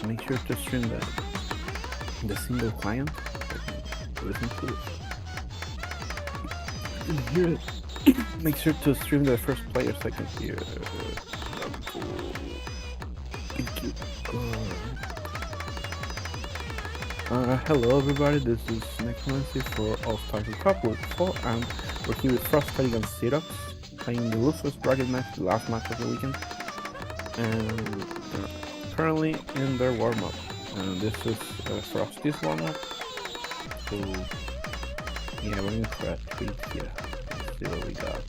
make sure to stream the single client. Listen to it. And here, make sure to stream the first player so I can hear. Thank you. Hello everybody, this is next Wednesday for All-Star Cup with 4, and we're here with Frostetic and Zed0x playing the losers bracket match, the last match of the weekend, and they're currently in their warm-up, and this is Frosty's warm-up, so yeah, we're in for a treat here. Let's see what we got.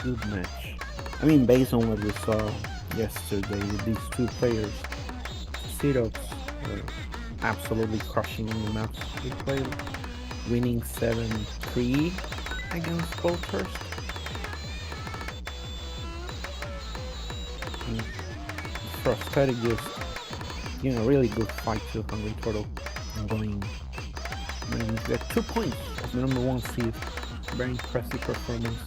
Good match. I mean, based on what we saw yesterday with these two players, Zed0x were absolutely crushing in the match we played, winning 7-3 against Bolters. Frostetic just, really good fight to Hungry Turtle and going to get 2 points as the number 1 seed. Very impressive performance.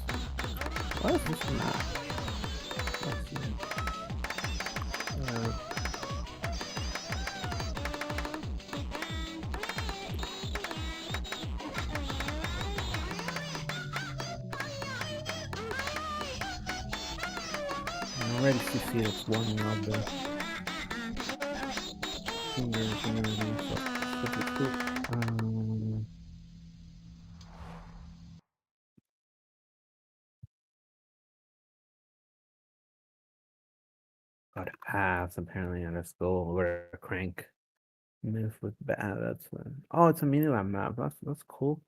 What is this map? Let's see. I'm already see it's warming up the fingers and everything, so should be cool. Got a pass apparently, and let's go over a crank. Move with bad, that's fun. Oh, it's a mini lab map. That's cool.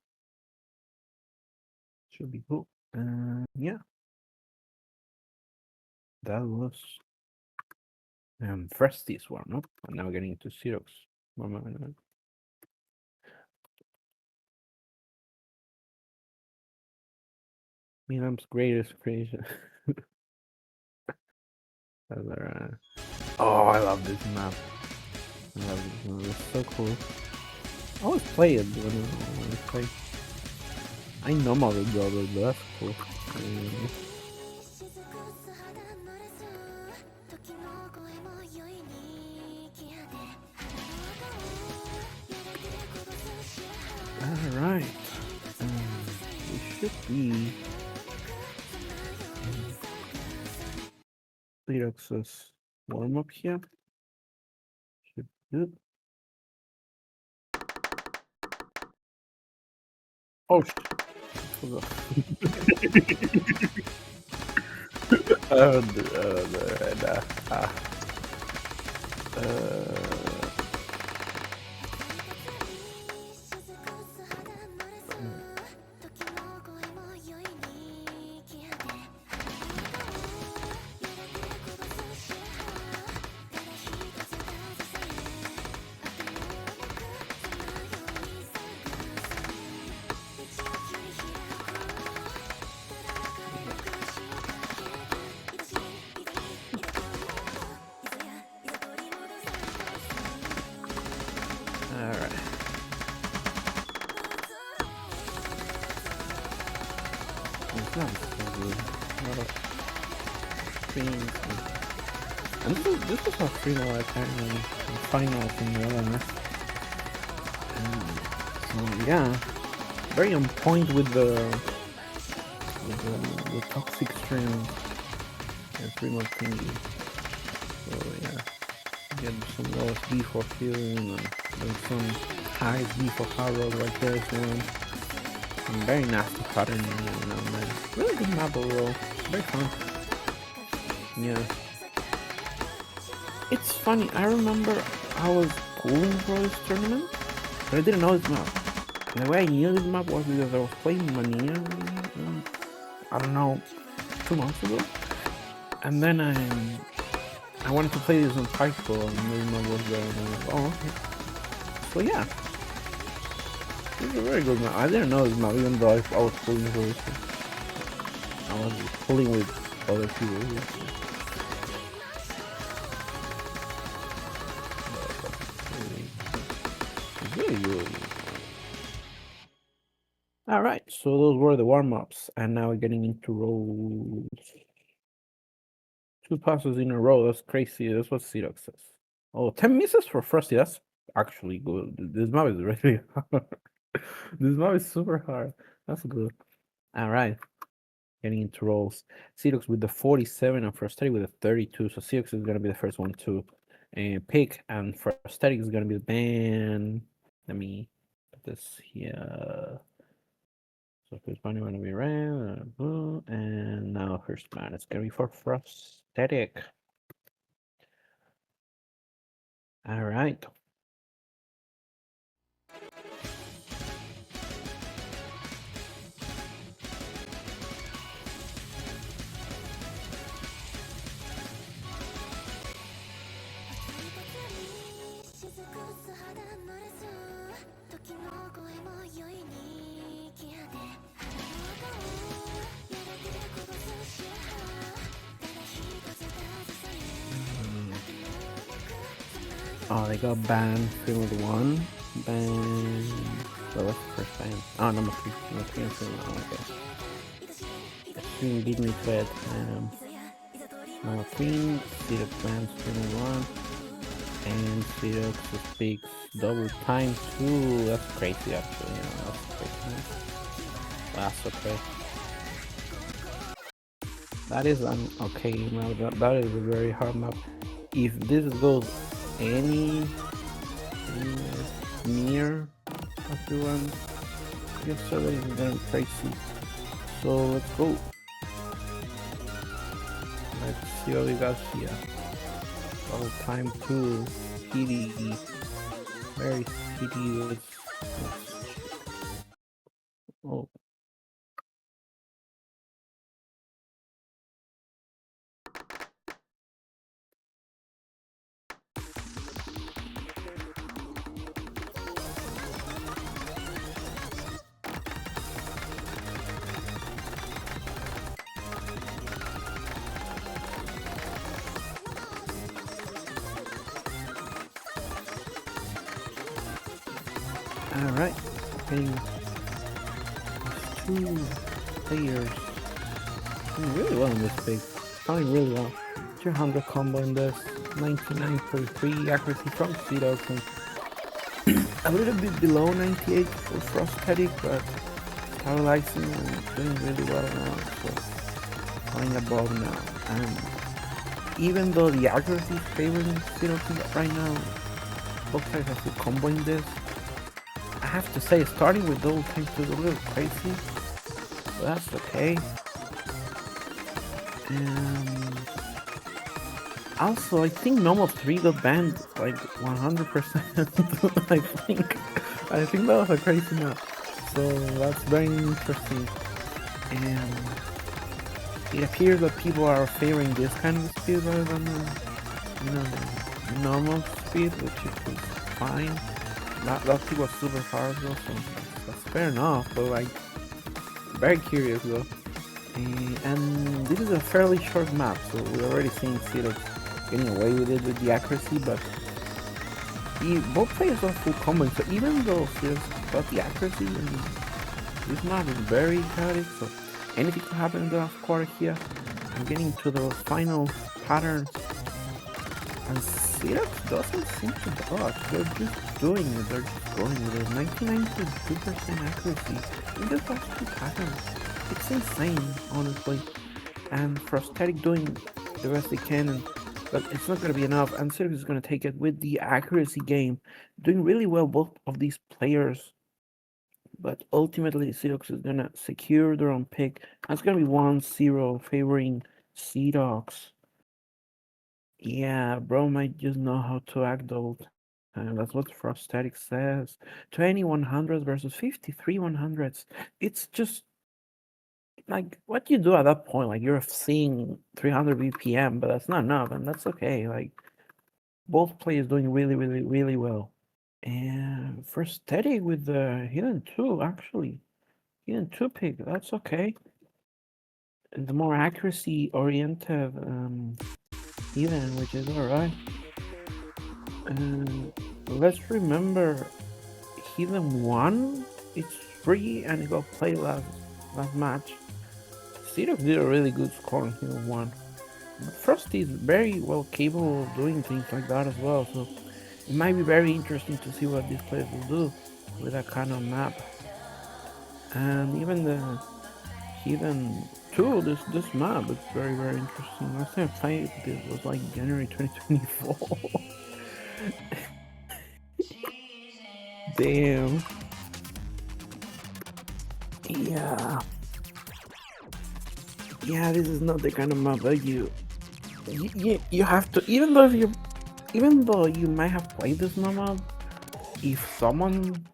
Should be cool. Yeah. That was Frosty's warm-up. I'm now getting into Zed0x warm-up. Milam's greatest creation. Oh, I love this map. It's so cool. I always play it when I play. I know Mother Brother, but that's cool. Alright. We should be Zed0x's warm up here. Should be good. Oh shit. And this is a 3-0 apparently finals in the LMS. So yeah, very on point with the toxic stream and 3-0 thingy. So yeah, get some lowest B for healing and then some high B for Harold right there as well. Some very nasty pattern, man. Really good map overall. Very fun. Yeah. It's funny, I remember I was pulling for this tournament, but I didn't know this map. And the way I knew this map was because I was playing Mania, I don't know, 2 months ago. And then I wanted to play this on Taiko, and this map was there, and I was like, oh, okay. So yeah. This is a very good map. I didn't know this map, even though I was pulling for this. I was pulling with other people. Really good. All right. right, so those were the warm-ups, and now we're getting into rolls. 2 passes in a row, that's crazy. That's what Zed0x says. Oh, 10 misses for Frosty, that's actually good. This map is really hard. This map is super hard. That's good. All right, getting into rolls. Zed0x with the 47 and Frostetic with the 32. So Zed0x is gonna be the first one to pick, and Frostetic is gonna be the ban. Let me put this here. So first one gonna be red, blue, and now first man it's gonna be for Frostetic. All right. Oh, they got banned. Field 1. Ban. Well, what's the first ban? Oh, number 3. Number 3 and field 1. Okay. Stream beat me to it. Number 3. Zed0x bans field 1. And Zed0x speaks double time 2. That's crazy, actually. Yeah, that's crazy. That's okay. That is an okay map. That is a very hard map. If this goes any near everyone, your server is going crazy. So let's go. Let's see what we got here. Double time 2. CD. Very CD. Oh. Alright, getting 2 players doing really well in this pick. Playing really well. 200 combo in this, 99.3 accuracy from Zed0x, and a little bit below 98 for Frostetic, but stabilizing and doing really well now. So playing above now. And even though the accuracy is favoring Zed0x right now, both players have to combo in this. I have to say, starting with double time is a little crazy, but that's okay. And also, I think normal 3 got banned like 100%. I think that was a crazy map. So that's very interesting. And it appears that people are favoring this kind of speed rather than the normal speed, which is fine. That speed was super fast though, so that's fair enough, but like, very curious though. And this is a fairly short map, so we're already seeing Zed0x getting away with it with the accuracy, but both players are full combo, so even though Zed0x got the accuracy, this map is very chaotic, so anything can happen in the last quarter here. I'm getting to the final pattern, and Zed0x doesn't seem to dodge. They're just doing it. They're just going with it. 99.2% accuracy in the last 2 patterns. It's insane, honestly. And Frostetic doing the best they can, but it's not going to be enough. And Zed0x is going to take it with the accuracy game. Doing really well, both of these players. But ultimately, Zed0x is going to secure their own pick. That's going to be 1-0 favoring Zed0x. Yeah, bro might just know how to act though. That's what Frostetic says. 20 100s versus 53 100s. It's just like what you do at that point. Like you're seeing 300 BPM, but that's not enough, and that's okay. Like both players doing really well. And Frostetic with the hidden 2, actually. Hidden 2 pick, that's okay. And the more accuracy oriented even, which is alright. And let's remember, Hidden 1, it's free and he got played last match. Zed0x did a really good score on Hero 1. But Frosty is very well capable of doing things like that as well, so it might be very interesting to see what these players will do with that kind of map. And even too, this map is very interesting. Last time I played this was like January 2024. Damn. Yeah. Yeah, this is not the kind of map that you have to, even though you might have played this map, if someone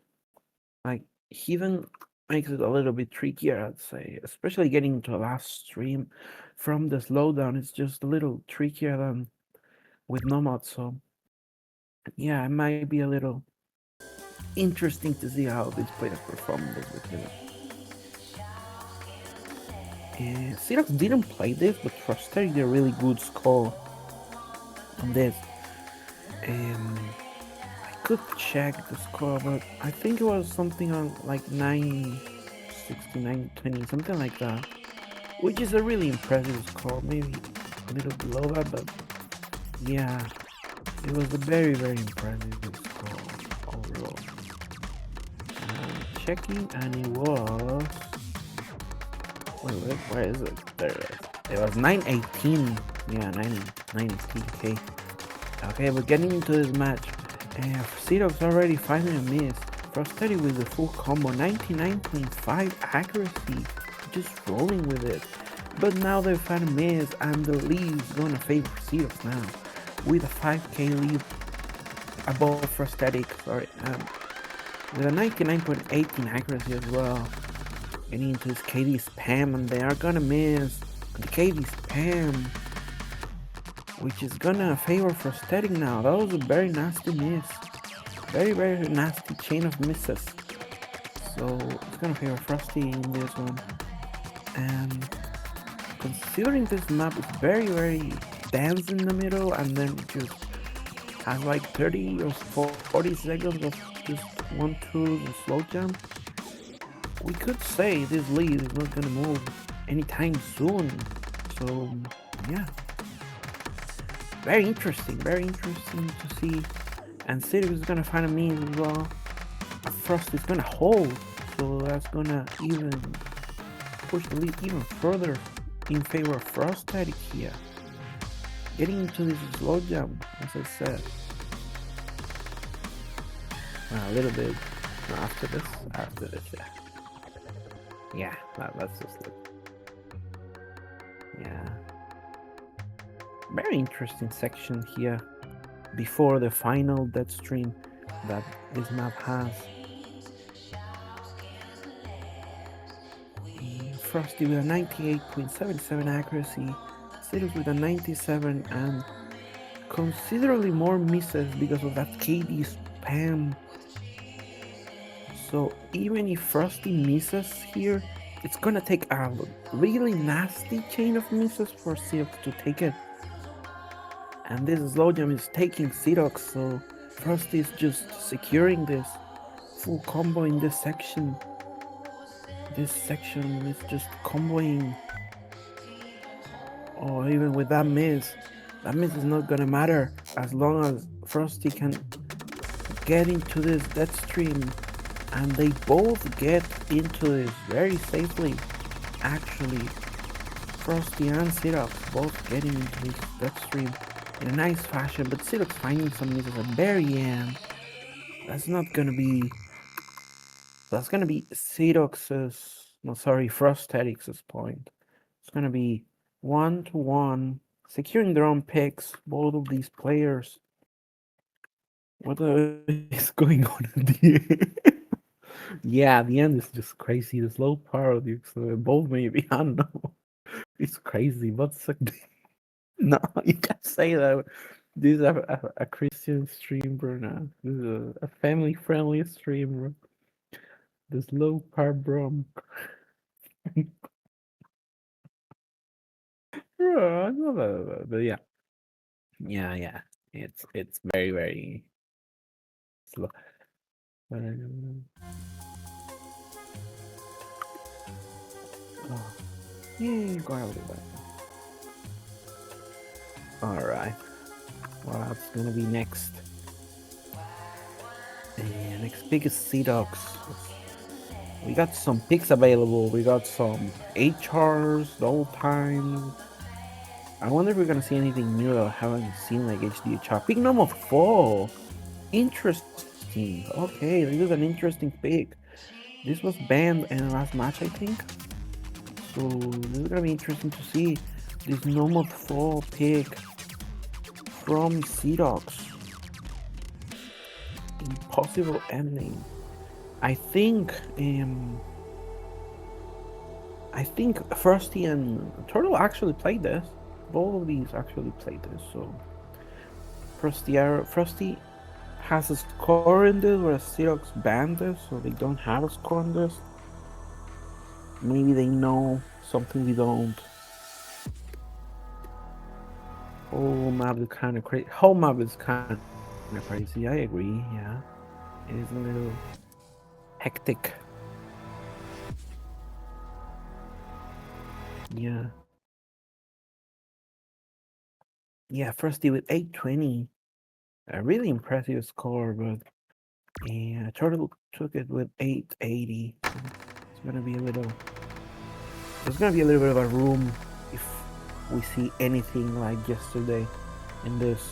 like even makes it a little bit trickier, I'd say, especially getting into a last stream from the slowdown, it's just a little trickier than with Nomad. So yeah, it might be a little interesting to see how these players perform this with him. Zed0x didn't play this, but Frostetic did a really good score on this. I could check the score, but I think it was something on like 969, 20, something like that, which is a really impressive score. Maybe a little below that, but yeah, it was a very impressive score overall. Checking, and it was. Wait, where is it? There it is. It was 918. Yeah, 918. Okay. Okay, we're getting into this match. Zed0x already finding a miss. Frostetic with the full combo, 99.5 accuracy, just rolling with it. But now they found a miss, and the lead is gonna favor Zed0x now, with a 5k lead above Frostetic. Sorry, with a 99.18 accuracy as well. Getting into this KD spam, and they are gonna miss the KD spam, which is gonna favor Frostetic now. That was a very nasty miss. Very nasty chain of misses. So it's gonna favor Frosty in this one. And considering this map is very dense in the middle, and then just has like 30 or 40 seconds of just 1-2 slow jump, we could say this lead is not gonna move anytime soon. So yeah, very interesting to see. And Zed0x is gonna find a means as well. Frost is gonna hold, so that's gonna even push the lead even further in favor of Frostetic here. Getting into this slow jump, as I said. A little bit after this, yeah. Yeah, that's just it. Yeah. Very interesting section here before the final dead stream that this map has. Frosty with a 98.77 accuracy, Zed0x with a 97, and considerably more misses because of that KD spam. So even if Frosty misses here, it's gonna take a really nasty chain of misses for Zed0x to take it. And this slow jump is taking Zed0x, so Frosty is just securing this full combo in this section. This section is just comboing. Or even with that miss is not gonna matter as long as Frosty can get into this dead stream, and they both get into this very safely. Actually, Frosty and Zed0x both getting into this dead stream in a nice fashion, but Zed0x finding some misses at the very end. That's gonna be Zed0x's, no sorry, Frostetic's point. It's gonna be 1-1, securing their own picks, both of these players. What is going on at the end? Yeah, the end is just crazy. The slow parody, so both maybe, I don't know. It's crazy. What's no, you can't say that. This is a Christian stream, bro. Now this is a family-friendly stream, bro. The slow part, bro. Bro, I love that, but yeah. It's very slow. Oh, yeah, go ahead with that. Alright. Well, that's gonna be next. And next pick is Zed0x. We got some picks available. We got some HRs, the old time. I wonder if we're gonna see anything new that I haven't seen, like HDHR. Pick number 4. Interesting. Okay, this is an interesting pick. This was banned in the last match, I think. So this is gonna be interesting to see this number 4 pick from Zed0x. Impossible ending. I think Frosty and Turtle actually played this. Both of these actually played this. So Frosty has a score in this, whereas Zed0x banned this, so they don't have a score on this. Maybe they know something we don't. Whole map is kind of crazy. Whole map is kind of crazy. I agree. Yeah, it is a little hectic. Yeah. Yeah, Frosty with 820. A really impressive score, but yeah, Turtle took it with 880. So it's gonna be a little. There's gonna be a little bit of a room if we see anything like yesterday in this.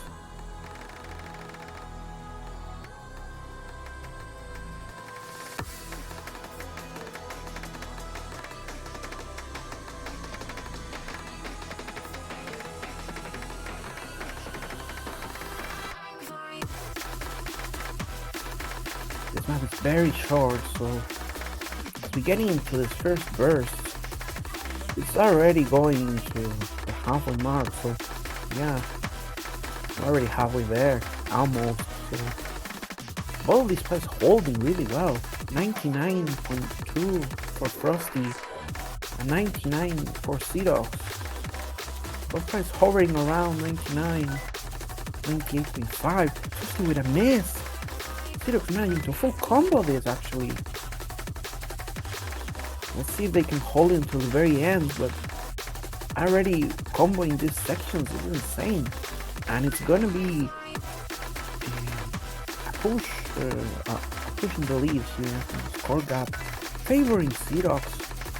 This map is very short, so as we're getting into this first burst, it's already going into the halfway mark. So yeah, we're already halfway there, almost. So both of these players holding really well. 99.2 for Frosty and 99 for Zed0x. Both players hovering around 99, 98.5. Frosty with a miss. Zed0x managing to full combo this actually. Let's see if they can hold him till the very end, but already comboing these sections is insane. And it's gonna be a push in the lead here. Score gap favoring Zed0x.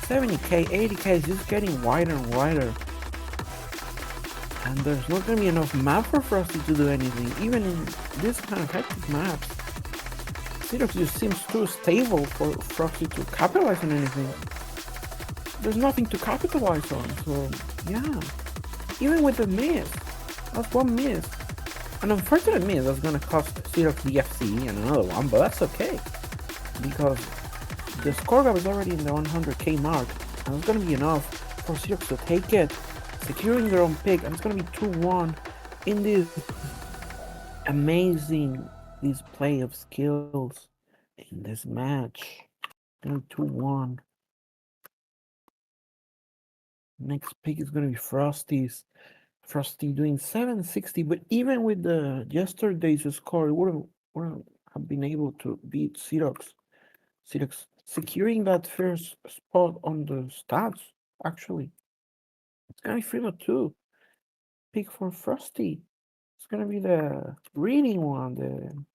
70k, 80k is just getting wider and wider. And there's not gonna be enough map for Frosty to do anything, even in this kind of hectic maps. Zed0x just seems too stable for Frosty to capitalize on anything. There's nothing to capitalize on, so yeah. Even with the miss, that's one miss. An unfortunate miss that's gonna cost Zed0x the FC and another one, but that's okay. Because the score gap is already in the 100k mark, and it's gonna be enough for Zed0x to take it, securing their own pick, and it's gonna be 2-1 in this amazing display of skills in this match. 2-1. Next pick is gonna be Frosty's. Frosty doing 760, but even with the yesterday's score, it wouldn't have been able to beat Zed0x. Zed0x securing that first spot on the stats, actually. It's gonna be 3-2. Pick for Frosty. It's gonna be the reading one, the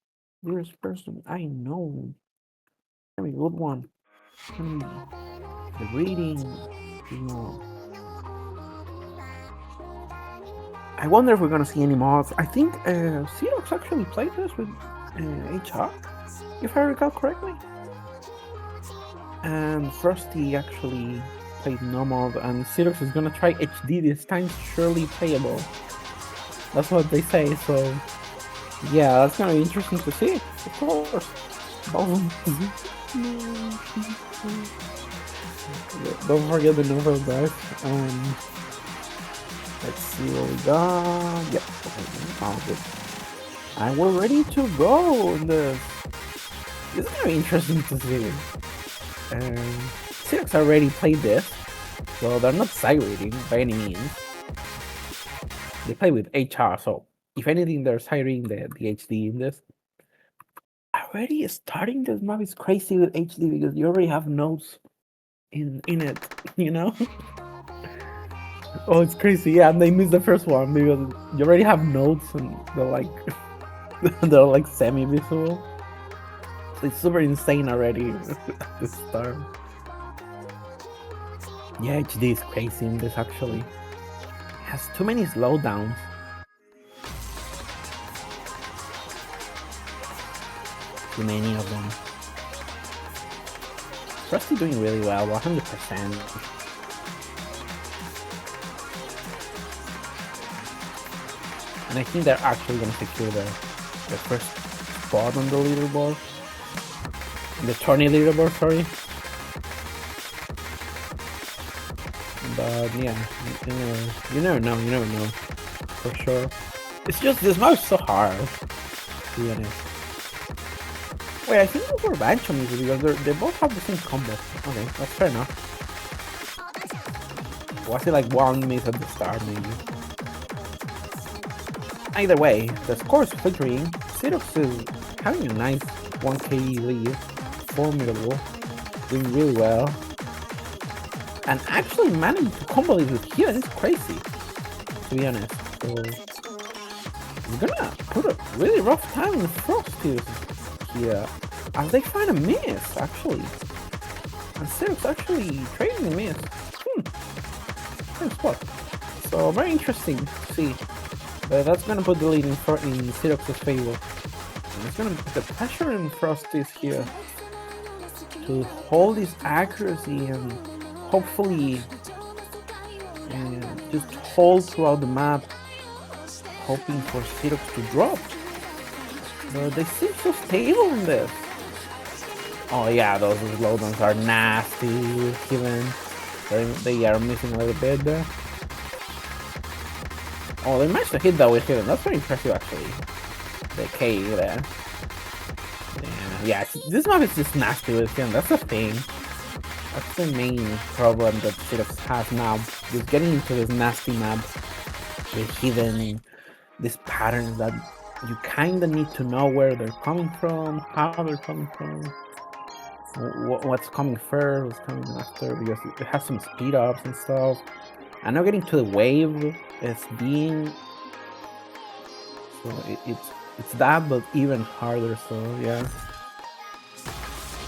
weirdest person I know. It's gonna be a good one. It's gonna be the reading, you know. I wonder if we're gonna see any mods. I think Zed0x actually played this with HR, if I recall correctly. And Frosty actually played normal, and Zed0x is gonna try HD this time, surely playable. That's what they say, so yeah, that's gonna be interesting to see, of course. Don't forget the novel, guys. Let's see what we got. Yep, okay, found it. And we're ready to go in this. This is gonna be interesting to see. Zed0x already played this, so they're not side reading by any means. They play with HR, so if anything, they're side reading the HD in this. Already starting this map is crazy with HD because you already have nodes in it, you know? Oh, it's crazy. Yeah, and they missed the first one because you already have notes and they're like they're like semi-visual. So it's super insane already at the start. Yeah, HD is crazy in this actually. It has too many slowdowns. Too many of them. Frosty doing really well, 100%. And I think they're actually gonna secure the first spot on the leaderboard. The tourney leaderboard, sorry. But yeah, you never know, for sure. It's just, this map is so hard, to be honest. Wait, I think those were Bancho music because they both have the same combo. Okay, that's fair enough. Was it like one miss at the start, maybe? Either way, the score is flickering. Zed0x is having a nice 1k lead. Formidable. Doing really well. And actually managing to combo it with here is crazy, to be honest. So he's gonna put a really rough time with Frosty here. As they find a miss, actually. And Zed0x actually trading the miss. Same spot. So very interesting to see. But that's gonna put the lead in Zed0x's favor. And it's gonna put the pressure in Frosty's here to hold his accuracy and hopefully just hold throughout the map, hoping for Zed0x to drop. But they seem so stable in this. Oh yeah, those slowdowns are nasty, given they are missing a little bit there. Oh, they managed to hit that with Hidden. That's very impressive, actually. The K there. Yeah, this map is just nasty with Hidden. That's the thing. That's the main problem that Zed0x has now. Just getting into this nasty map with Hidden, these patterns that you kinda need to know where they're coming from, how they're coming from, what's coming first, what's coming after, because it has some speed ups and stuff. And now getting to the wave is being, so it's that, but even harder. So yeah,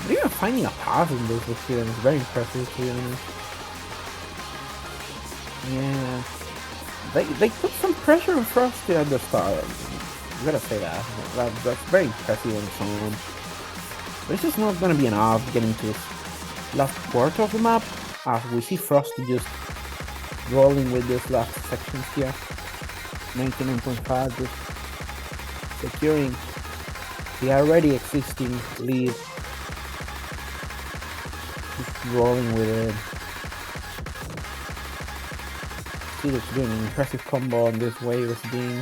but even finding a pass in this with Hidden is very impressive, to be honest. Yeah, they put some pressure on Frosty at the start. You gotta say that's very impressive on its own. But it's just not gonna be enough getting to this last quarter of the map, as we see Frosty just rolling with this last sections here. 99.5, just securing the already existing lead. Just rolling with it. Zed0x doing an impressive combo on this wave as being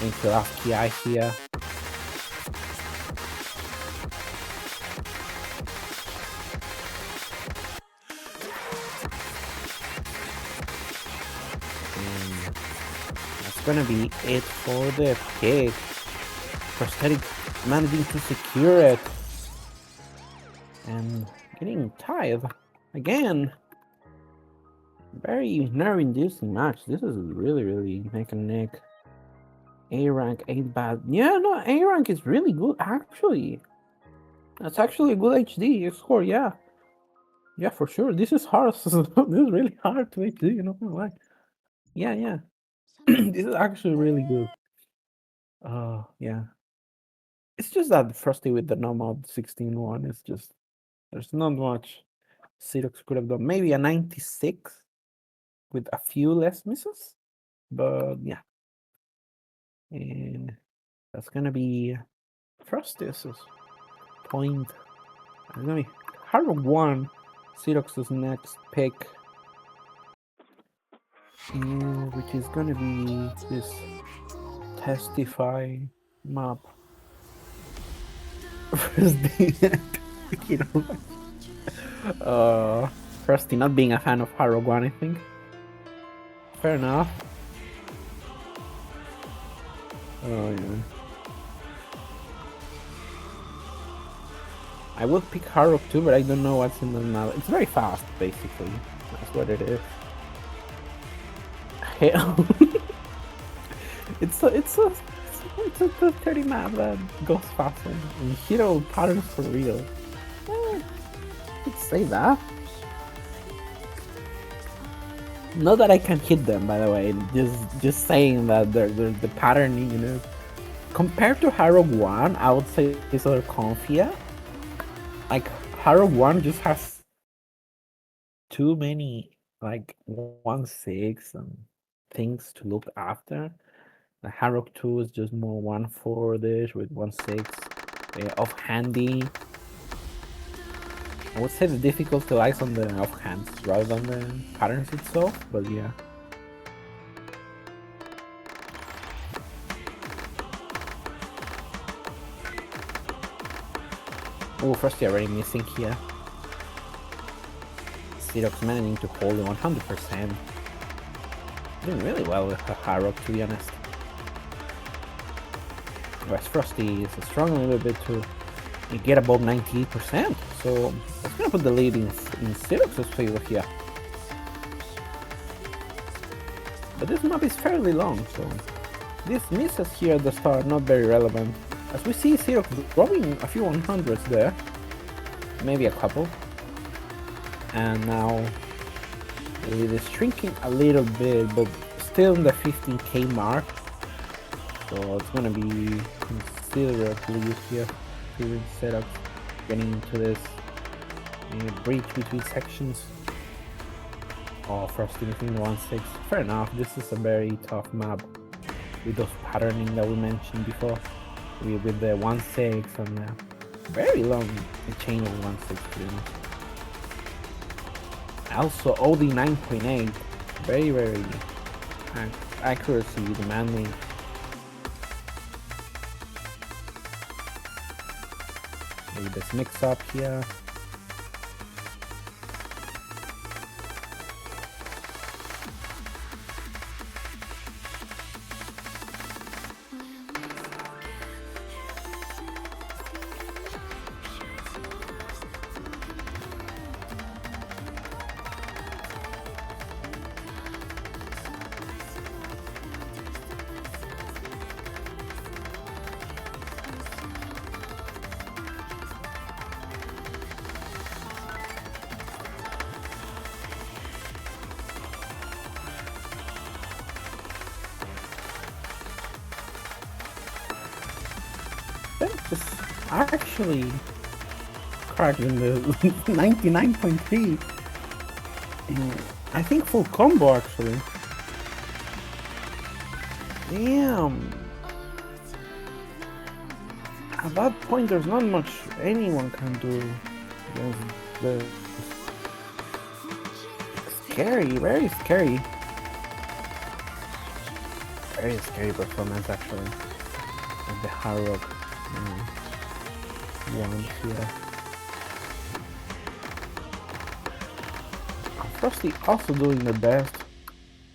into the last KI here. Gonna be it for the pick. Frostetic managing to secure it and getting tied again. Very nerve-inducing match. This is really neck and neck. A rank ain't bad. Yeah, no, A rank is really good actually. That's actually a good HD score. Yeah, for sure. This is hard. This is really hard to HD. You know why? Yeah. This is actually really good. Yeah. It's just that Frosty with the normal 16-1 is just, there's not much Zed0x could have done. Maybe a 96 with a few less misses, but yeah. And that's gonna be Frosty's point. It's gonna be hard one. Zed0x's next pick, and which is gonna be this Testify map. You know, Frosty not being a fan of Hard Rock 1, I think. Fair enough. Oh yeah. I would pick Harrock too, but I don't know what's in the map. It's very fast, basically. That's what it is. Hell. It's a 30 map that goes faster. And hero patterns for real. Let's say that. Not that I can hit them, by the way. Just saying that the patterning, you know. Compared to Harrow 1, I would say it's a little comfier. Like Harrow 1 just has too many like 1/6 and things to look after. The Harrow 2 is just more 1/4-ish with 1/6 off-handy. I would say the difficulty lies on the off-hands rather than the patterns itself, but yeah. Oh, Frosty already missing here. Zed0x managing to hold it 100%. Doing really well with Harrock, to be honest. Whereas Frosty is struggling a little bit to get above 98%. So that's gonna put the lead in Zed0x's favor here. But this map is fairly long, so these misses here at the start are not very relevant. As we see Zed0x dropping a few 100s there, maybe a couple. And now the lead is shrinking a little bit, but still in the 15k mark. So it's gonna be considerably here to Zed0x getting into this breach between sections. Oh, Frosty missing the 1/6. Fair enough, this is a very tough map with those patterning that we mentioned before. With the 1/6 and the very long chain of 1/6 units. Also OD 9.8, very accuracy demanding. Maybe this mix up here. Just actually cracked in the 99.3. I think full combo actually. Damn. At that point there's not much anyone can do. The scary, very scary. Very scary performance actually. Of the Harrock. One here. Frosty also doing the best,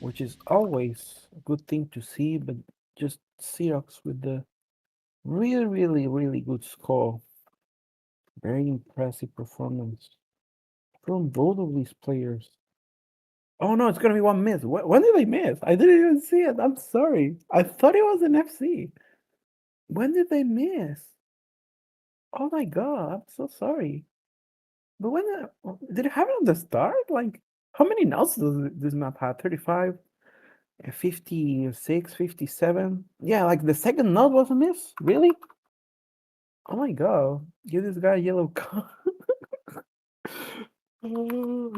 which is always a good thing to see, but just Zed0x with the really good score. Very impressive performance from both of these players. Oh no, it's gonna be one miss. When did they miss? I didn't even see it. I'm sorry. I thought it was an FC. When did they miss? Oh my god, I'm so sorry. But when did it happen at the start? Like, how many nodes does this map have? 35, 56, 57? Yeah, like the second node was a miss? Really? Oh my god, give this guy a yellow card. Oh.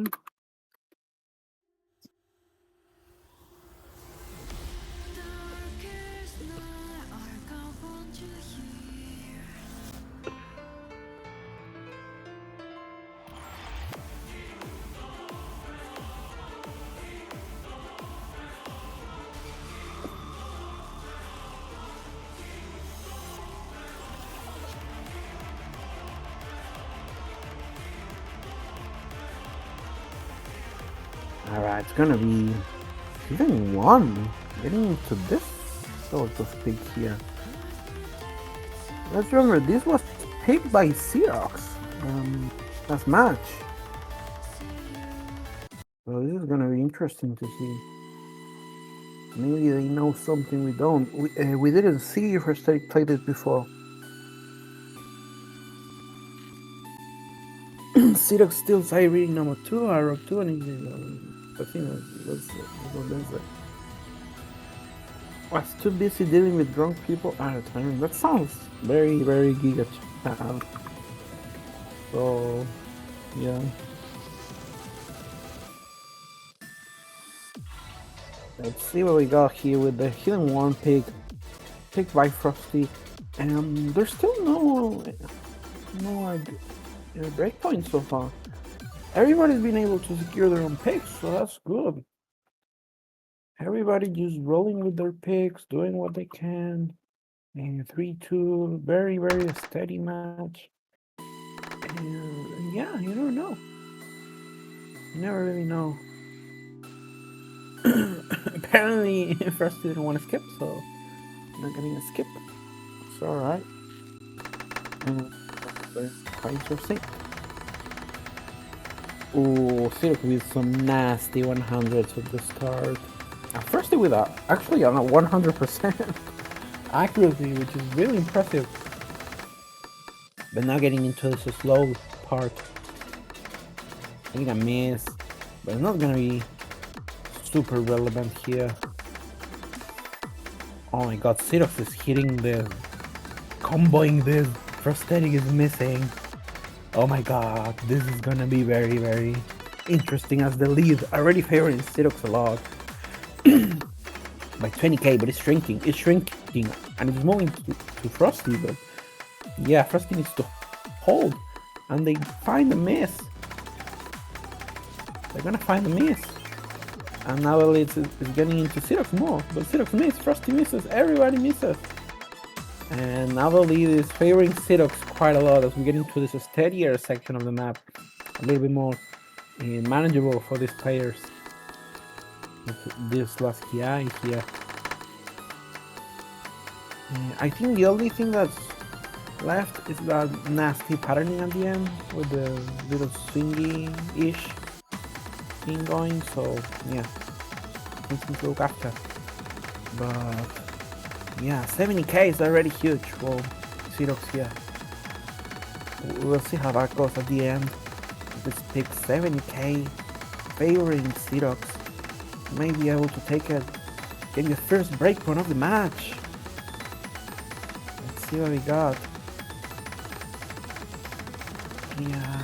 Alright, it's gonna be even one getting into this sort of pick here. Let's remember, this was picked by Zed0x. last match. So this is gonna be interesting to see. Maybe they know something we don't. We didn't see Frostetic play this before. Zed0x still side reading number 2, Arrow 2, and I think that's it. Was too busy dealing with drunk people at a time. That sounds very, very giga child. So, yeah. Let's see what we got here with the Hidden One pick by Frosty. And there's still no breakpoint so far. Everybody's been able to secure their own picks, so that's good. Everybody just rolling with their picks, doing what they can. And 3-2, very, very steady match. And yeah, you never know. You never really know. Apparently, Frosty didn't want to skip, so I'm not getting a skip. It's alright. Quite interesting. Ooh, Zed0x with some nasty 100s with this card. Frosty with actually on a 100% accuracy, which is really impressive. But now getting into this slow part. I think I missed, but it's not gonna be super relevant here. Oh my god, Zed0x is hitting this, comboing this. Frostetic is missing. Oh my god, this is gonna be very, very interesting as the lead. Already favoring Zed0x a lot. By 20k, but it's shrinking, and it's moving to Frosty, but yeah, Frosty needs to hold, and they find the miss. They're gonna find the miss, and now the lead is getting into Zed0x more, but Zed0x misses, Frosty misses, everybody misses. And now the lead is favoring Zed0x quite a lot as we get into this steadier section of the map, a little bit more manageable for these players. This last KI here. I think the only thing that's left is that nasty patterning at the end with the little swingy-ish thing going, so yeah, something to look after. But yeah, 70k is already huge for Zed0x here. We'll see how that goes at the end. This pick 70k favoring Zed0x. May be able to take it, getting the first breakpoint of the match. Let's see what we got. Yeah,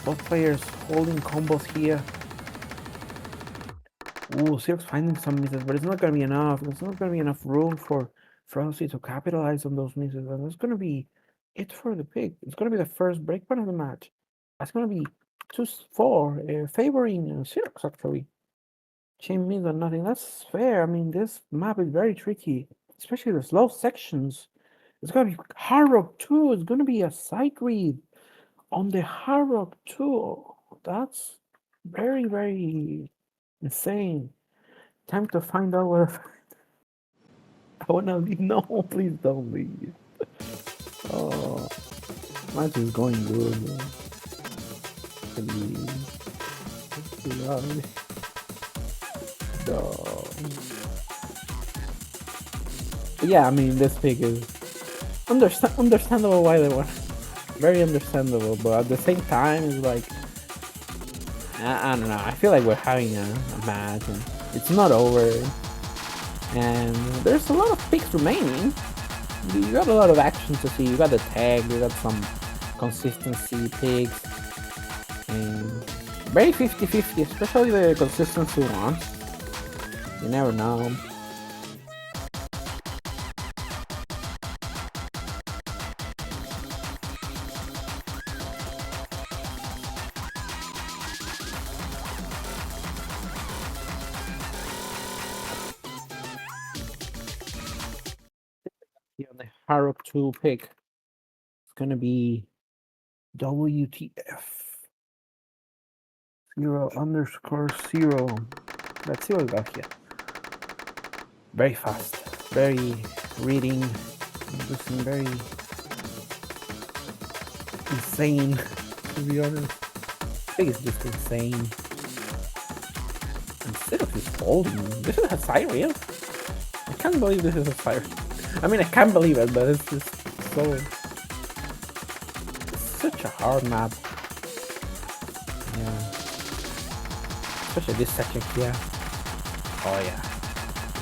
both players holding combos here. Ooh, Zed0x finding some misses, but it's not gonna be enough. There's not gonna be enough room for Frosty to capitalize on those misses, and that's gonna be it for the pick. It's gonna be the first breakpoint of the match. That's gonna be 2-4, favoring Zed0x actually. Chain means or nothing. That's fair. I mean, this map is very tricky, especially the slow sections. It's gonna be Hard Rock 2. It's gonna be a side read on the Hard Rock 2. That's very, very insane. Time to find out what. I wanna leave. No, please don't leave. Oh, match is going good. Man. Please. Yeah, I mean, this pick is understandable why they won. Very understandable, but at the same time, it's like, I don't know. I feel like we're having a match, and it's not over. And there's a lot of picks remaining. You got a lot of action to see. You got the tag, you got some consistency picks, and very 50-50, especially the consistency ones. You never know. Here on the Harrock 2 pick, it's gonna be WTF 0_0. Let's see what we got here. Very fast, very reading, using very insane, to be honest. Pig is just insane. And Zed0x is holding. This is a Siren. I can't believe this is a Siren. I mean, I can't believe it, but it's just so... It's such a hard map. Yeah. Especially this section here. Oh yeah.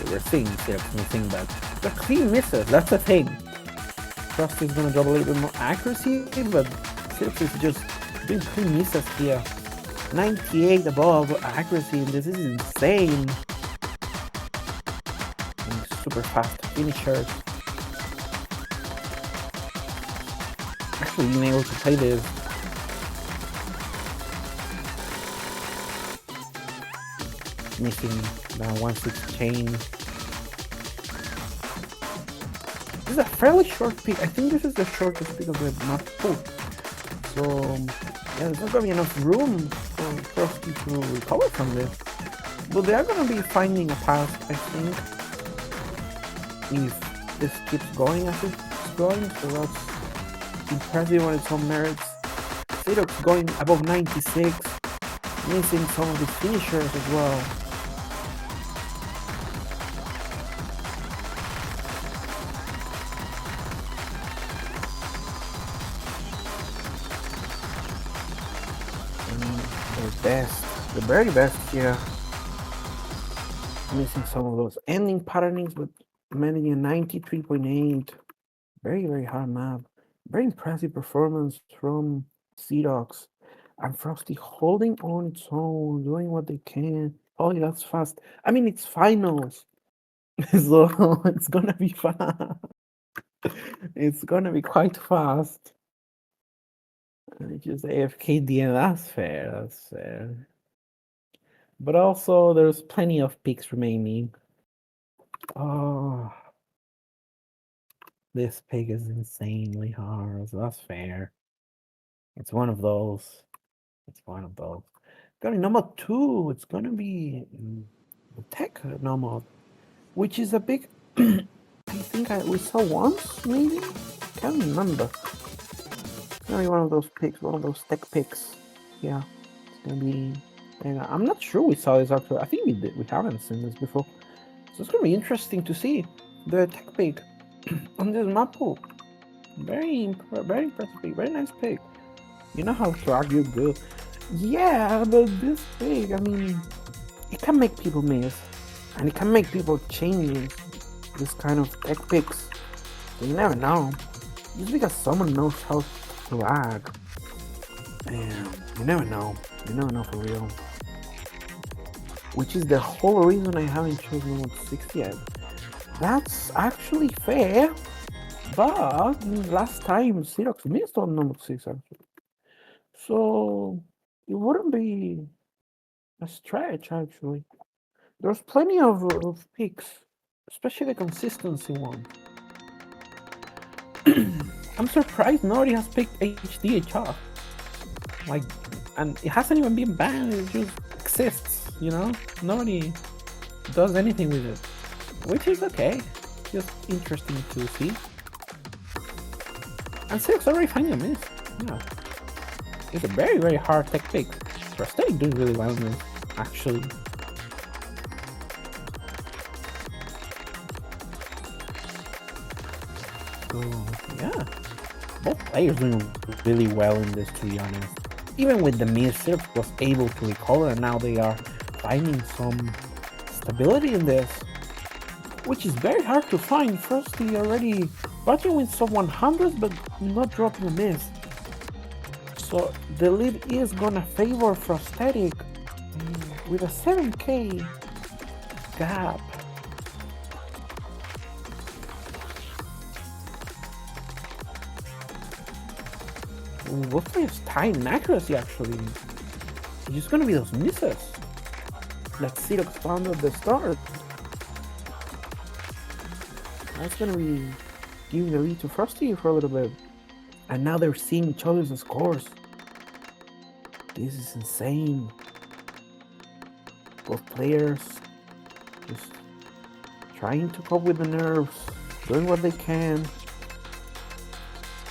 We're seeing Zed0x missing, but the clean misses, that's the thing. Frost is gonna drop a little bit more accuracy, but Zed0x is just doing clean misses here. 98 above accuracy, and this is insane. And super fast finishers. Actually being able to play this. Missing the 1-6 chain. This is a fairly short pick. I think this is the shortest pick of the map too. So yeah, there's not gonna be enough room for Frosty to recover from this. But they are gonna be finding a path, I think, if this keeps going as it's going. So that's impressive on its own merits. Zed0x going above 96, missing some of his finishers as well. The very best here. Missing some of those ending patternings, but managing a 93.8. Very, very hard map. Very impressive performance from Zed0x. And Frosty holding on its own, doing what they can. Oh, yeah, that's fast. I mean, it's finals. So it's gonna be fast. It's gonna be quite fast. And just AFK DM, that's fair, that's fair. But also, there's plenty of picks remaining. Oh, this pick is insanely hard, so that's fair. It's one of those. It's one of those. Gonna be number 2. It's gonna be the tech normal, which is a big. I think we saw once, maybe. Can't remember. It's gonna be one of those picks, one of those tech picks. Yeah, it's gonna be. I'm not sure we saw this actually. I think we did. We haven't seen this before. So it's gonna be interesting to see the tech pick on this map pool. Very impressive pick. Very nice pick. You know how to argue good. Yeah, but this pick, I mean, it can make people miss, and it can make people change this kind of tech picks. So you never know. Just because someone knows how to lag, and you never know. You never know for real. Which is the whole reason I haven't chosen number 6 yet. That's actually fair, but last time Zed0x missed on number 6 actually. So it wouldn't be a stretch actually. There's plenty of picks, especially the consistency one. I'm surprised nobody has picked HDHR. Like, and it hasn't even been banned, it just exists. You know, nobody does anything with it, which is okay. Just interesting to see. And Zed0x already finding a miss. Yeah, it's a very, very hard tech pick. Frostetic doing really well in this, actually. So yeah, both players doing really well in this, to be honest. Even with the miss, Zed0x was able to recover, and now they are finding some stability in this, which is very hard to find. Frosty already batting with some 100s, but not dropping a miss. So the lead is gonna favor Frostetic with a 7k gap. Both players time and accuracy actually. It's just gonna be those misses that Zed0x found at the start. That's gonna be giving the lead to Frosty for a little bit. And now they're seeing each other's scores. This is insane. Both players just trying to cope with the nerves, doing what they can.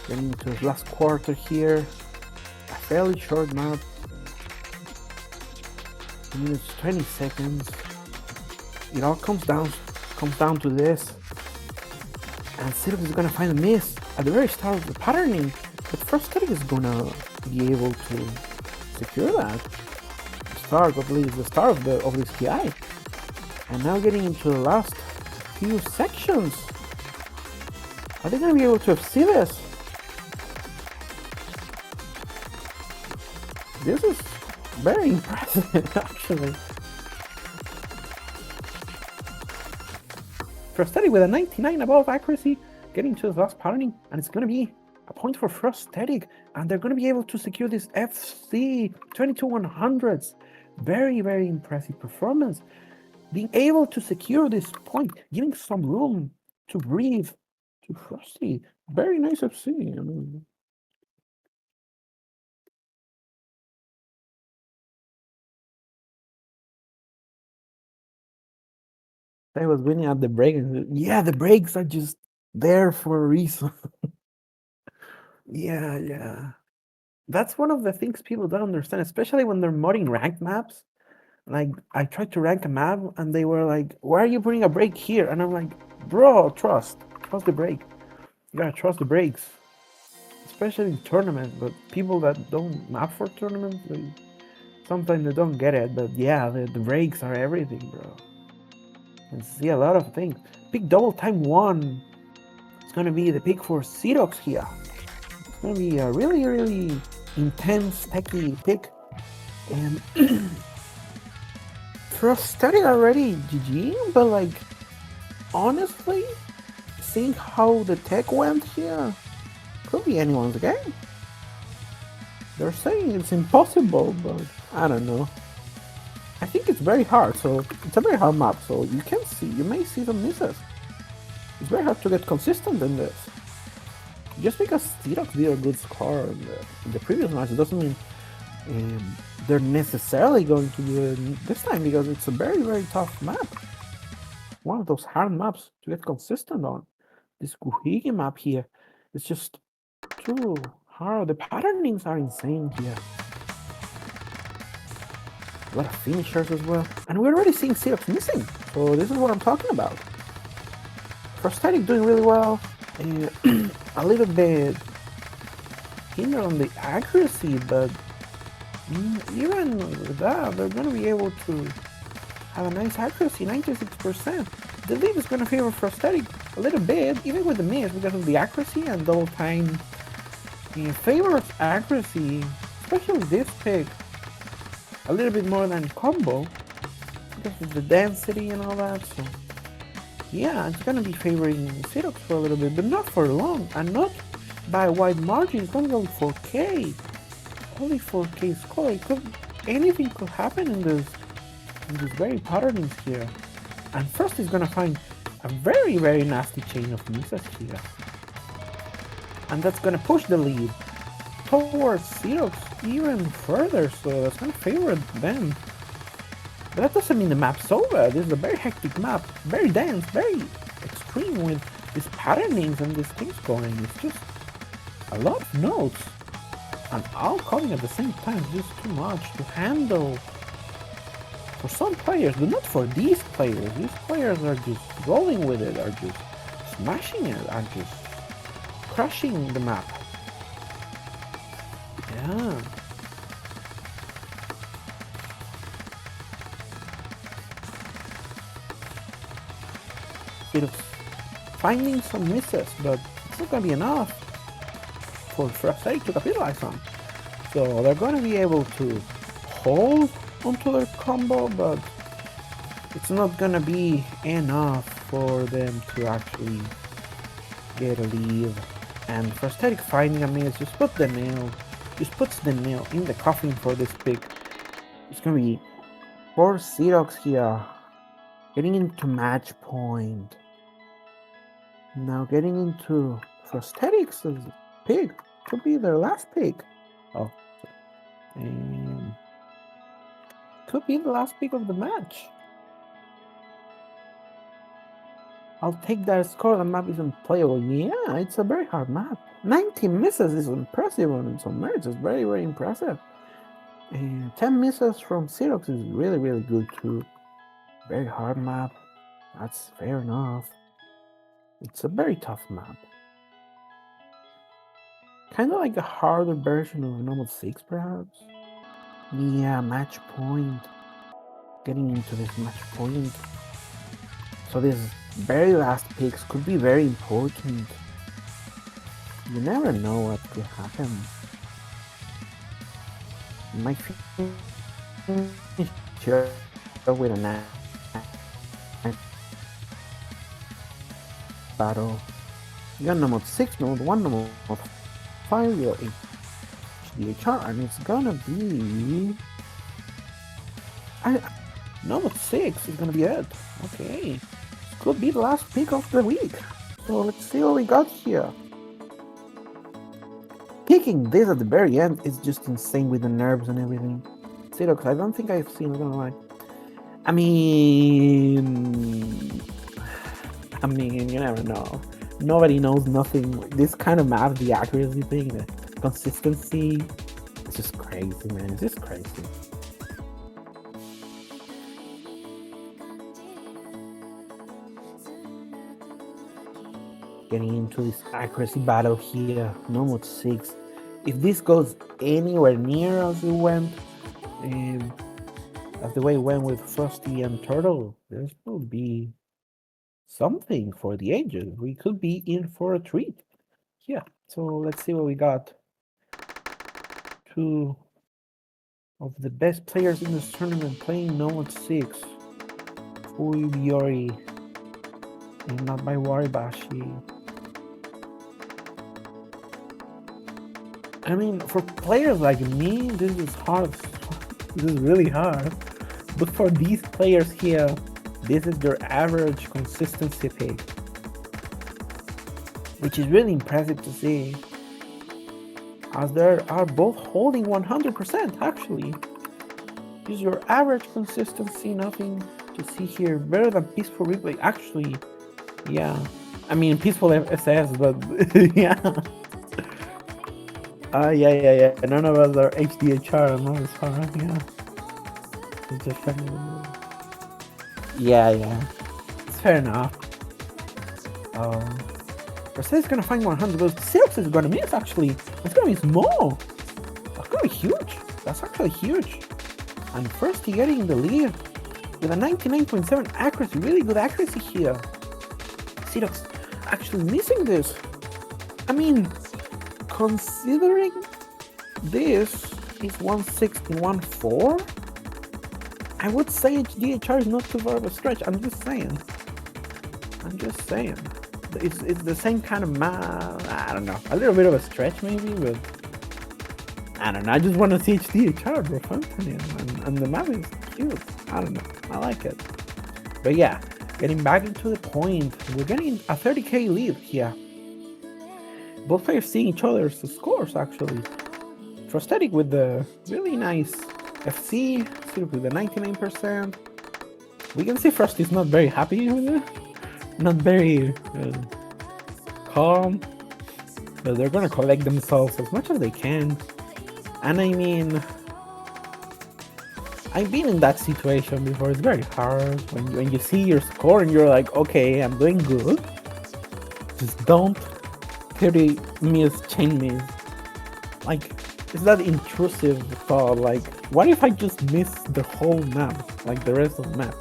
Getting into his last quarter here. A fairly short map. 2 minutes 20 seconds. It all comes down to this. And Zed0x is gonna find a miss at the very start of the patterning, but Frostetic is gonna be able to secure that. At least the start of this PI. And now getting into the last few sections. Are they gonna be able to see this? This is very impressive, actually. Frostetic with a 99 above accuracy, getting to the last patterning, and it's gonna be a point for Frostetic, and they're gonna be able to secure this FC 22-100s. Very, very impressive performance. Being able to secure this point, giving some room to breathe to Frosty. Very nice FC. I mean, I was winning at the break. Yeah, the breaks are just there for a reason. Yeah. That's one of the things people don't understand, especially when they're modding ranked maps. Like, I tried to rank a map, and they were like, "Why are you putting a break here?" And I'm like, "Bro, trust the break. You gotta trust the breaks, especially in tournaments." But people that don't map for tournaments, sometimes they don't get it. But yeah, the breaks are everything, bro. You can see a lot of things. Pick double time 1. It's gonna be the pick for Zed0x here. It's gonna be a really, really intense, techy pick. And Frostetic already GG, but like, honestly, seeing how the tech went here, could be anyone's game. They're saying it's impossible, but I don't know. I think it's very hard, so it's a very hard map, so you may see some misses. It's very hard to get consistent in this. Just because Zed0x did a good score in the previous match doesn't mean they're necessarily going to do it this time, because it's a very, very tough map. One of those hard maps to get consistent on. This Guhigi map here is just too hard. The patternings are insane here. A lot of finishers as well. And we're already seeing Zed0x missing, so this is what I'm talking about. Frostetic doing really well. A little bit hindered on the accuracy, but even with that, they're going to be able to have a nice accuracy, 96%. The lead is going to favor Frostetic a little bit, even with the miss, because of the accuracy and double time. Favors accuracy, especially this pick, a little bit more than combo, because of the density and all that. So yeah, it's going to be favoring Zed0x for a little bit, but not for long, and not by a wide margin. It's going to be only 4K. Only 4K score. Anything could happen in these very patternings here. And first he's gonna find a very, very nasty chain of misses here. And that's gonna push the lead towards Zed0x even further, so that's gonna favor them. But that doesn't mean the map's over. This is a very hectic map, very dense, very extreme with these patternings and these things going. It's just a lot of nodes. And all coming at the same time is just too much to handle for some players, but not for these players. These players are just rolling with it, are just smashing it, are just crushing the map. Yeah. Zed0x finding some misses, but it's not gonna be enough for Frostetic to capitalize on. So they're going to be able to hold onto their combo, but it's not going to be enough for them to actually get a lead. And Frostetic finding a miss just puts the nail in the coffin for this pick. It's going to be for Zed0x here, getting into match point. Now getting into Frostetic's pick. Could be their last pick. Oh, and could be the last pick of the match. I'll take that score. The map is unplayable. Yeah, it's a very hard map. 19 misses is impressive on some merits. It's very, very impressive. And 10 misses from Zed0x is really, really good too. Very hard map. That's fair enough. It's a very tough map. Kind of like a harder version of Normal 6, perhaps? Yeah, match point. Getting into this match point. So these very last picks could be very important. You never know what could happen. You might finish with a nice battle. You got number 6, number 1, number 5, your HDHR, and it's gonna be... number 6 is gonna be it. Okay. Could be the last pick of the week. So let's see what we got here. Picking this at the very end is just insane with the nerves and everything. Zed0x, I don't think I've seen, I'm gonna lie. I mean, you never know. Nobody knows nothing. This kind of map, the accuracy thing, the consistency, it's just crazy, man. It's just crazy. Getting into this accuracy battle here, Nomad 6. If this goes anywhere near as it went, as the way it went with Frosty and Turtle, this will be something for the ages. We could be in for a treat. Yeah, so let's see what we got. Two of the best players in this tournament playing Nomad 6. Fui Biori and not by Waribashi. I mean, for players like me, this is hard. This is really hard. But for these players here, this is their average consistency pick, which is really impressive to see, as they are both holding 100% actually. This is your average consistency, nothing to see here. Better than Peaceful Replay, actually. Yeah, I mean Peaceful SS, but yeah. Yeah. None of us are HDHR, and that is hard, yeah. It's just yeah. It's fair enough. Frostetic is gonna find 100, but Zed0x is gonna miss actually. It's gonna be small. That's gonna be huge. That's actually huge. And first he getting the lead with a 99.7 accuracy, really good accuracy here. Zed0x actually missing this. I mean, considering this is 161.4, I would say HDHR is not too far of a stretch. I'm just saying. It's the same kind of map. I don't know. A little bit of a stretch maybe, but I don't know. I just want to see HDHR, bro. And the map is cute. I don't know. I like it. But yeah, getting back into the point, we're getting a 30k lead here. Both players seeing each other's scores actually. Frostetic with the really nice FC, Zed0x with the 99%. We can see Frosty's not very happy with it. Not very calm. But they're gonna collect themselves as much as they can. And I mean, I've been in that situation before. It's very hard when you see your score and you're like, okay, I'm doing good. Just don't 30 miss chain miss. Like, it's that intrusive thought, like, what if I just miss the whole map, like the rest of the map?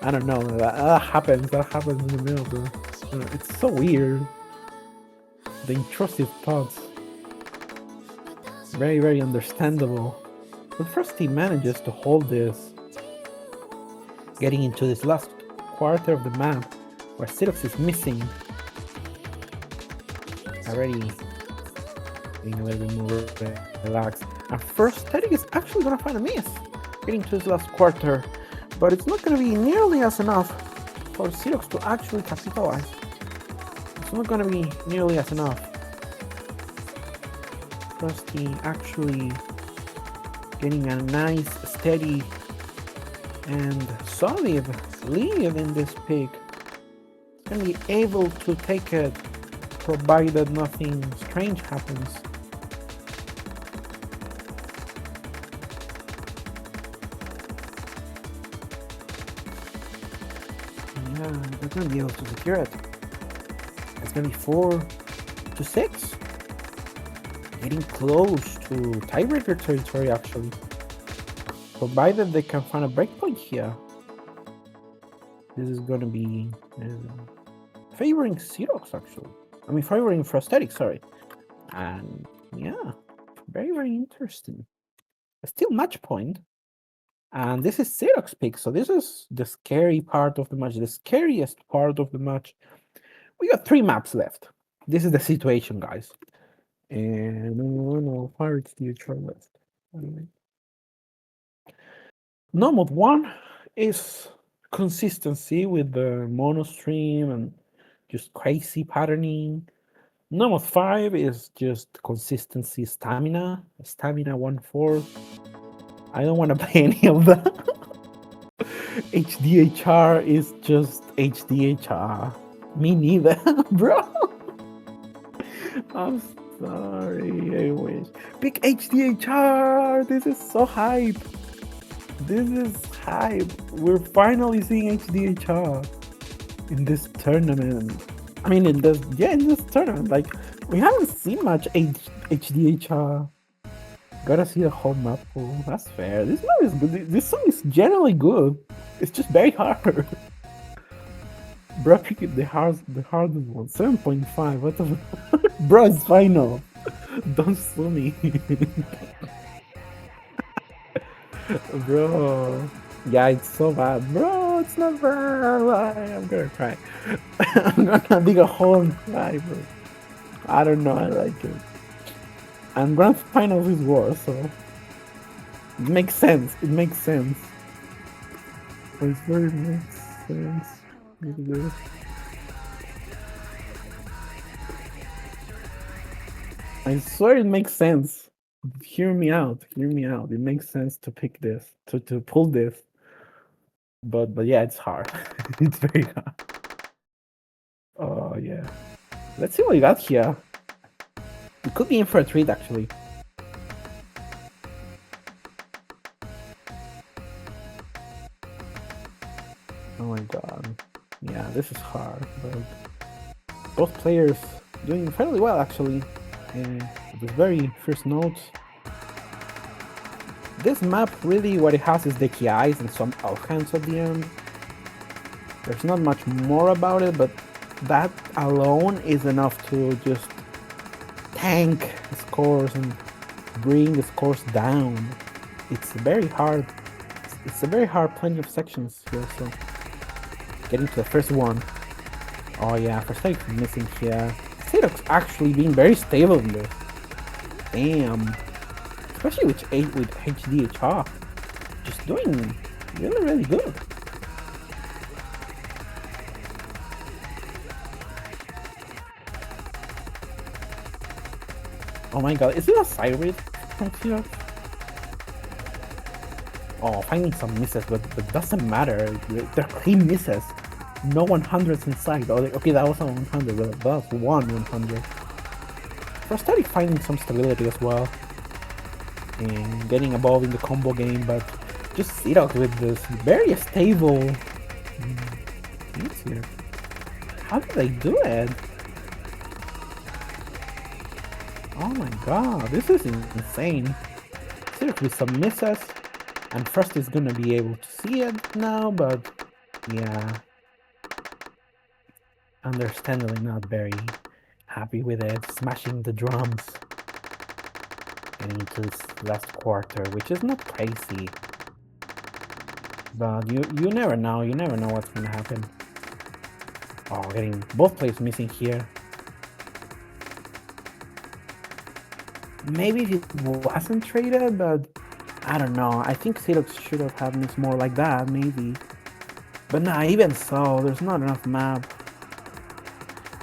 I don't know, that happens in the middle, bro. It's so weird. The intrusive thoughts. Very, very understandable. But first he manages to hold this. Getting into this last quarter of the map, where Zed0x is missing. Already being a little bit more relaxed. And Frostetic is actually gonna find a miss, getting to his last quarter, but it's not gonna be nearly as enough for Zed0x to actually capitalize. It's not gonna be nearly as enough. Frosty actually getting a nice, steady, and solid lead in this pick. gonna be able to take it, provided nothing strange happens. Yeah, they're gonna be able to secure it. It's gonna be 4-6. Getting close to tiebreaker territory, actually. Provided they can find a breakpoint here. This is gonna be favoring Zed0x, actually. I mean, favoring Frostetic, sorry. And yeah, very, very interesting. Still match point. And this is Zed0x pick, so this is the scary part of the match, the scariest part of the match. We got 3 maps left. This is the situation, guys. And no Pirates the Ultra left. Nomad 1 is consistency with the mono stream and just crazy patterning. Nomad 5 is just consistency, stamina 1/4. I don't want to play any of that. HDHR is just HDHR. Me neither, bro. I'm sorry, I wish. Pick HDHR! This is so hype. This is hype. We're finally seeing HDHR in this tournament. I mean, in this tournament. Like, we haven't seen much HDHR. Gotta see the whole map. Oh, that's fair. This map is good. This song is generally good. It's just very hard. Bro, pick it the hardest one. 7.5. What the fuck? Bro, it's final. Don't sue me. Bro. Yeah, it's so bad. Bro, it's not bad. I'm gonna cry. I'm gonna dig a hole and cry, bro. I don't know, I like it. And grand finals is worse, so it makes sense. It makes sense. It very makes sense. I swear it makes sense. Hear me out. Hear me out. It makes sense to pick this, to pull this. But yeah, it's hard. It's very hard. Oh yeah. Let's see what we got here. We could be in for a treat, actually. Oh my god. Yeah, this is hard, but both players doing fairly well, actually. The very first note. This map, really, what it has is the KIs and some offhands at the end. There's not much more about it, but that alone is enough to just tank scores and bring the scores down. It's very hard. It's a very hard plenty of sections here, so getting to the first one. Oh yeah, Frostetic missing here. Zed0x actually being very stable in this. Damn. Especially with HDHR. Just doing really, really good. Oh my god, is it a Cyrus from here? Oh, finding some misses, but doesn't matter. They're clean misses. No 100s inside. Oh, okay, that was a 100, but that was one 100. Frostetic finding some stability as well. And getting above in the combo game, but just Zed0x with this very stable things here. How did they do it? Oh my god, this is insane. Zed0x with some misses, and Frost is gonna be able to see it now, but yeah. Understandably not very happy with it, smashing the drums. Getting into this last quarter, which is not crazy. But you never know, what's gonna happen. Oh, getting both players missing here. Maybe if it wasn't traded, but I don't know. I think Zed0x should have had missed more like that, maybe. But nah, even so, there's not enough map.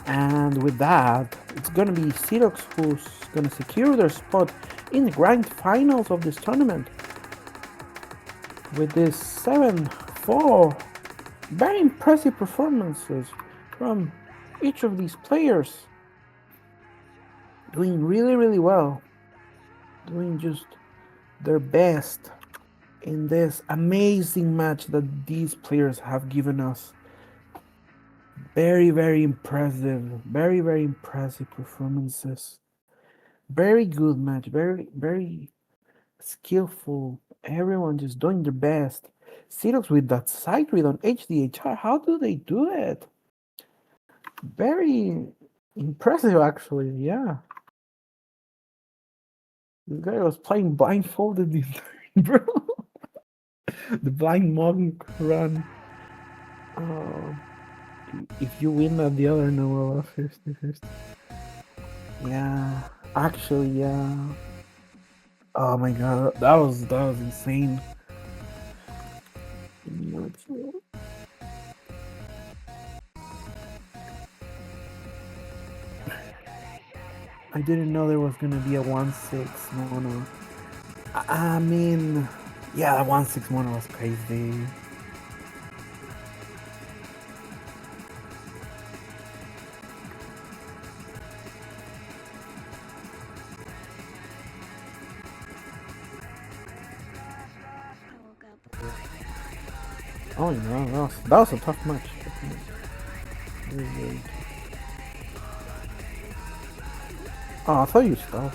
And with that, it's gonna be Zed0x who's gonna secure their spot in the grand finals of this tournament. With this 7-4, very impressive performances. from each of these players. Doing really, really well. Doing just their best in this amazing match that these players have given us. Very, very impressive. Very, very impressive performances. Very good match. Very, very skillful. Everyone just doing their best. Zed0x with that side read on HDHR. How do they do it? Very impressive, actually. Yeah. This guy was playing blindfolded the entire bro. The blind monk run. Oh, if you win that, the other no will 50-50. Yeah, actually, yeah. Oh my god, that was insane. I didn't know there was gonna be a 1-6 mono. I mean, yeah, 1-6 mono was crazy. Oh yeah, that was a tough match. Very, very tough. Oh, I thought you stopped.